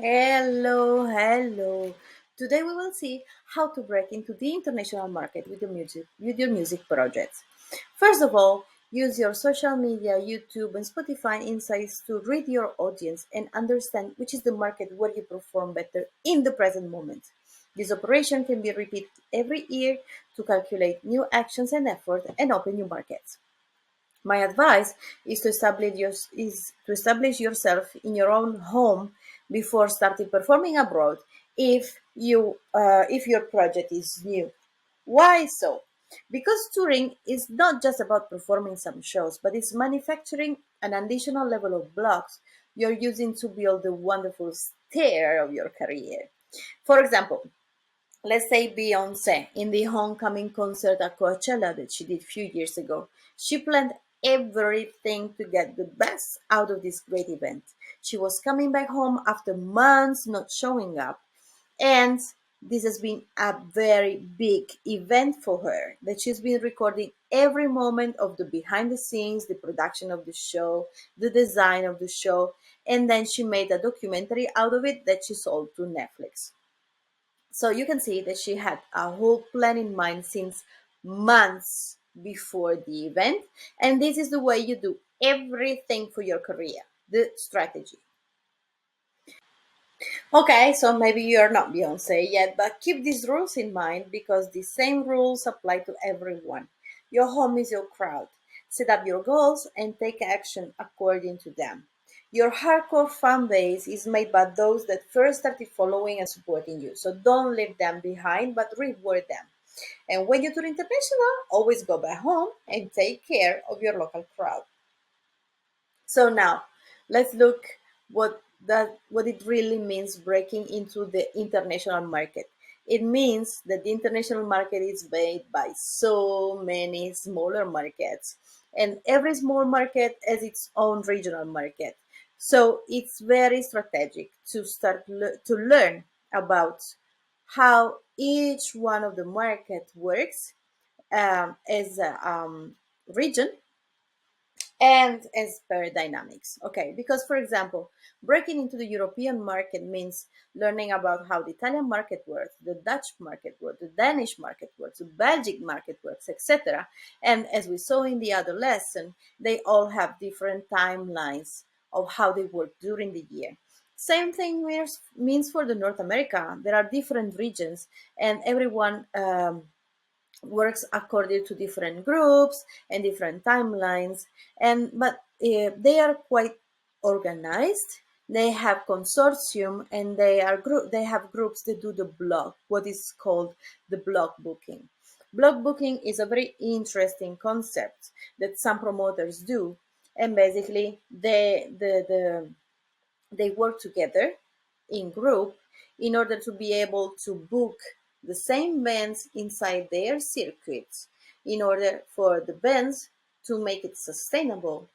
Hello, hello. Today we will see how to break into the international market with your music projects. First of all, use your social media, YouTube, and Spotify insights to read your audience and understand which is the market where you perform better in the present moment. This operation can be repeated every year to calculate new actions and effort and open new markets. My advice is to establish yourself in your own home before starting performing abroad if your project is new. Why so? Because touring is not just about performing some shows, but it's manufacturing an additional level of blocks you're using to build the wonderful stair of your career. For example, let's say Beyonce in the homecoming concert at Coachella that she did a few years ago. She planned everything to get the best out of this great event. She was coming back home after months not showing up, and this has been a very big event for her that she's been recording every moment of the behind the scenes, the production of the show, the design of the show, and then she made a documentary out of it that she sold to Netflix. So you can see that she had a whole plan in mind since months before the event. And this is the way you do everything for your career, the strategy. Okay, so maybe you're not Beyonce yet, but keep these rules in mind because the same rules apply to everyone. Your home is your crowd. Set up your goals and take action according to them. Your hardcore fan base is made by those that first started following and supporting you, so don't leave them behind but reward them. And when you tour international, always go back home and take care of your local crowd. So now let's look what it really means breaking into the international market. It means that the international market is made by so many smaller markets, and every small market has its own regional market. So it's very strategic to to learn about how each one of the market works as a region and as per dynamics. Okay, because for example, breaking into the European market means learning about how the Italian market works, the Dutch market works, the Danish market works, the Belgic market works, etc. And as we saw in the other lesson, they all have different timelines of how they work during the year. Same thing means for the North America. There are different regions, and everyone works according to different groups and different timelines, and but they are quite organized. They have consortium, and they have groups that do the block, what is called the block booking. Block booking is a very interesting concept that some promoters do, and basically they work together in group in order to be able to book the same bands inside their circuits in order for the bands to make it sustainable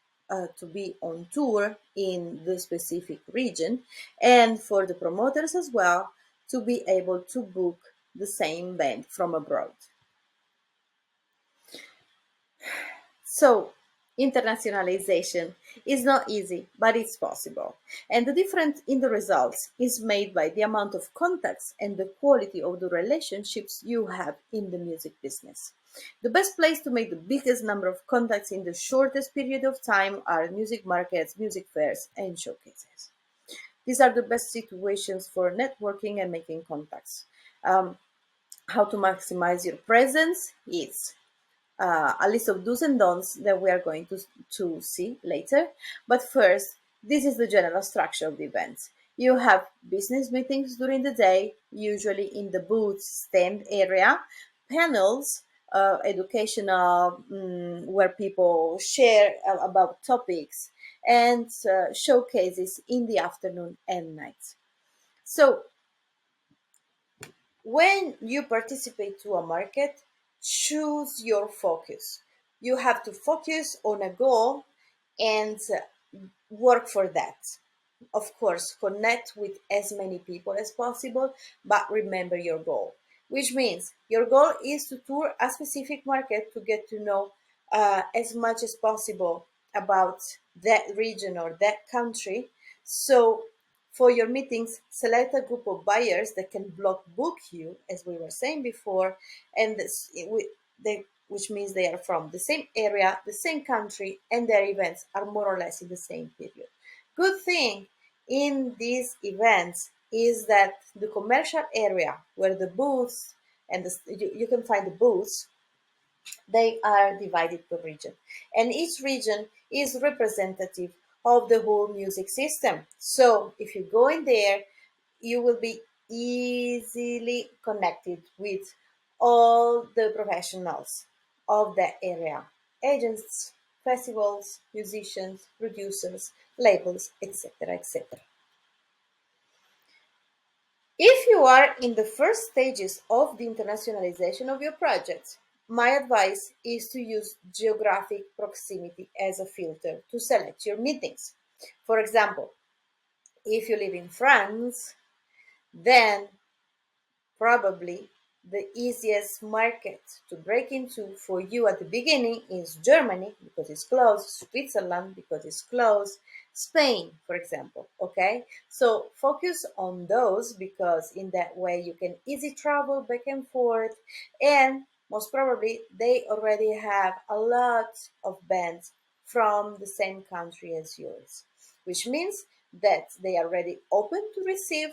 to be on tour in the specific region, and for the promoters as well to be able to book the same band from abroad. So, internationalization is not easy, but it's possible. And the difference in the results is made by the amount of contacts and the quality of the relationships you have in the music business. The best place to make the biggest number of contacts in the shortest period of time are music markets, music fairs, and showcases. These are the best situations for networking and making contacts. Um, how to maximize your presence is a list of do's and don'ts that we are going to see later. But first, this is the general structure of the event. You have business meetings during the day, usually in the booth stand area, panels, educational, where people share about topics, and showcases in the afternoon and night. So when you participate to a market, choose your focus. You have to focus on a goal and work for that. Of course, connect with as many people as possible, but remember your goal, which means your goal is to tour a specific market to get to know as much as possible about that region or that country. So For your meetings, select a group of buyers that can block book you, as we were saying before, and which means they are from the same area, the same country, and their events are more or less in the same period. Good thing in these events is that the commercial area where the booths and you can find the booths, they are divided per region, and each region is representative of the whole music system. So if you go in there, you will be easily connected with all the professionals of that area: agents, festivals, musicians, producers, labels, etc. etc. If you are in the first stages of the internationalization of your project, my advice is to use geographic proximity as a filter to select your meetings. For example, if you live in France, then probably the easiest market to break into for you at the beginning is Germany because it's close, Switzerland because it's close, Spain, for example. Okay, so focus on those because in that way you can easy travel back and forth, and most probably they already have a lot of bands from the same country as yours, which means that they are already open to receive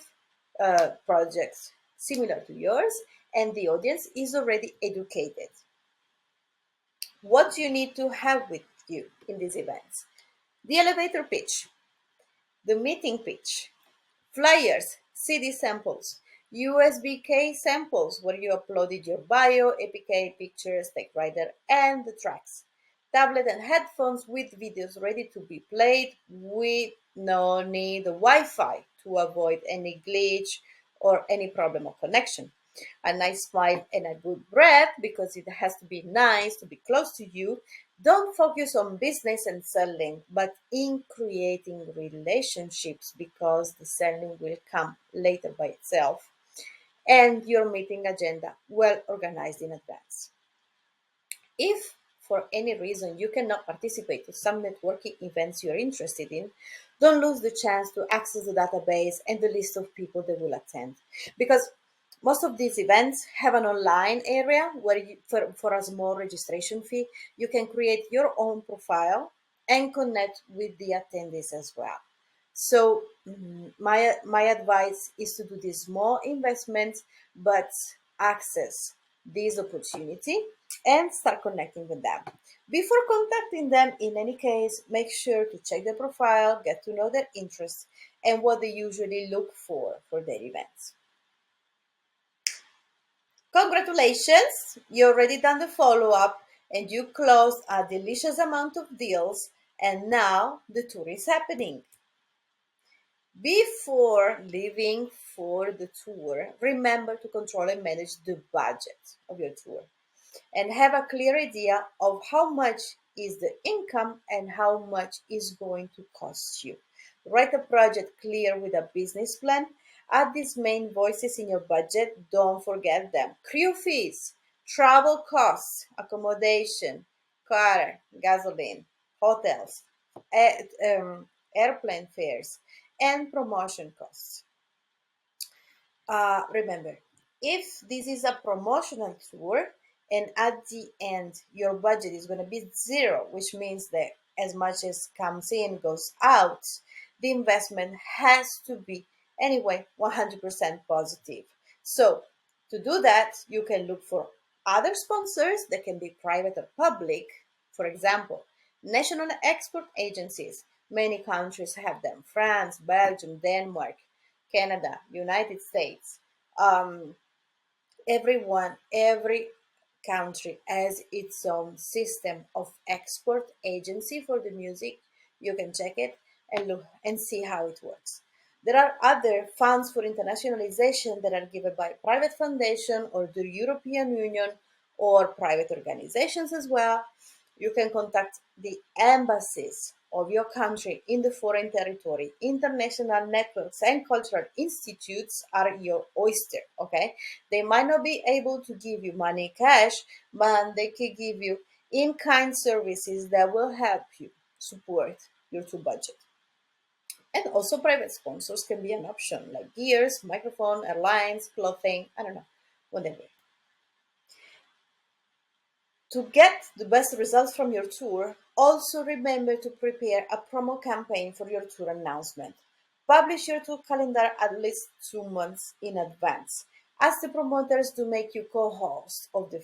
projects similar to yours, and the audience is already educated. What you need to have with you in these events: the elevator pitch, the meeting pitch, flyers, CD samples, USB case samples where you uploaded your bio, APK pictures, typewriter, and the tracks, tablet and headphones with videos ready to be played with no need of Wi-Fi to avoid any glitch or any problem of connection. A nice smile and a good breath because it has to be nice to be close to you. Don't focus on business and selling, but in creating relationships because the selling will come later by itself. And your meeting agenda well organized in advance. If for any reason you cannot participate to some networking events you're interested in, don't lose the chance to access the database and the list of people that will attend. Because most of these events have an online area where for a small registration fee, you can create your own profile and connect with the attendees as well. So my advice is to do these small investments, but access this opportunity and start connecting with them. Before contacting them, in any case, make sure to check their profile, get to know their interests, and what they usually look for their events. Congratulations! You already done the follow-up and you closed a delicious amount of deals, and now the tour is happening. Before leaving for the tour, remember to control and manage the budget of your tour and have a clear idea of how much is the income and how much is going to cost you. Write a project clear with a business plan. Add these main voices in your budget. Don't forget them: crew fees, travel costs, accommodation, car, gasoline, hotels, airplane fares, and promotion costs. Remember, if this is a promotional tour and at the end your budget is going to be zero, which means that as much as comes in goes out, the investment has to be anyway 100% positive. So, to do that, you can look for other sponsors that can be private or public. For example, national export agencies. Many countries have them: France, Belgium, Denmark, Canada, United States. Um, every country has its own system of export agency for the music. You can check it and look and see how it works. There are other funds for internationalization that are given by private foundation or the European Union or private organizations as well. You can contact the embassies of your country in the foreign territory. International networks and cultural institutes are your oyster, okay? They might not be able to give you money cash, but they can give you in-kind services that will help you support your tour budget. And also private sponsors can be an option, like gears, microphone, airlines, clothing, I don't know, whatever. To get the best results from your tour, also remember to prepare a promo campaign for your tour announcement. Publish your tour calendar at least 2 months in advance. Ask the promoters to make you co-host of the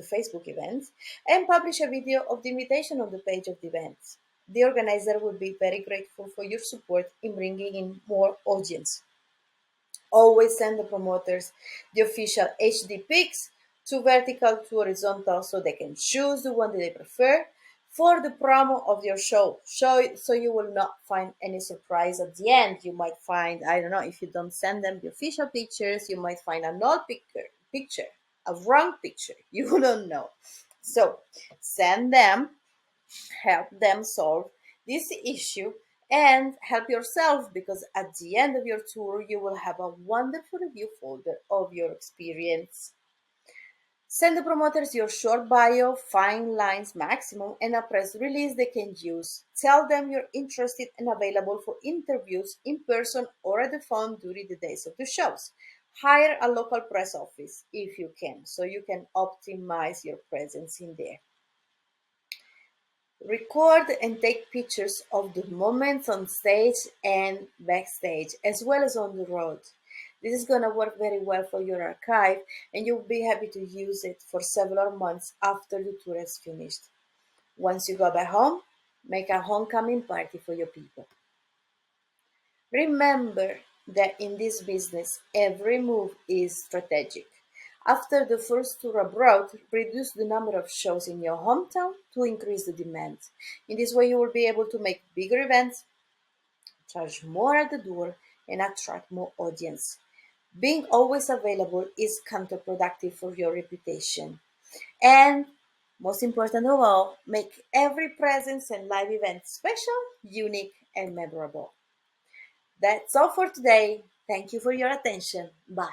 Facebook event and publish a video of the invitation on the page of the event. The organizer will be very grateful for your support in bringing in more audience. Always send the promoters the official HD pics to vertical to horizontal so they can choose the one that they prefer for the promo of your show. So you will not find any surprise at the end. You might find, I don't know, if you don't send them the official pictures, you might find an old picture, a wrong picture. You don't know. So send them, help them solve this issue, and help yourself, because at the end of your tour you will have a wonderful review folder of your experience. Send the promoters your short bio, 5 lines maximum, and a press release they can use. Tell them you're interested and available for interviews in person or at the phone during the days of the shows. Hire a local press office if you can, so you can optimize your presence in there. Record and take pictures of the moments on stage and backstage, as well as on the road. This is going to work very well for your archive, and you'll be happy to use it for several months after the tour is finished. Once you go back home, make a homecoming party for your people. Remember that in this business, every move is strategic. After the first tour abroad, reduce the number of shows in your hometown to increase the demand. In this way, you will be able to make bigger events, charge more at the door, and attract more audience. Being always available is counterproductive for your reputation. And most important of all, make every presence and live event special, unique, and memorable. That's all for today. Thank you for your attention. Bye.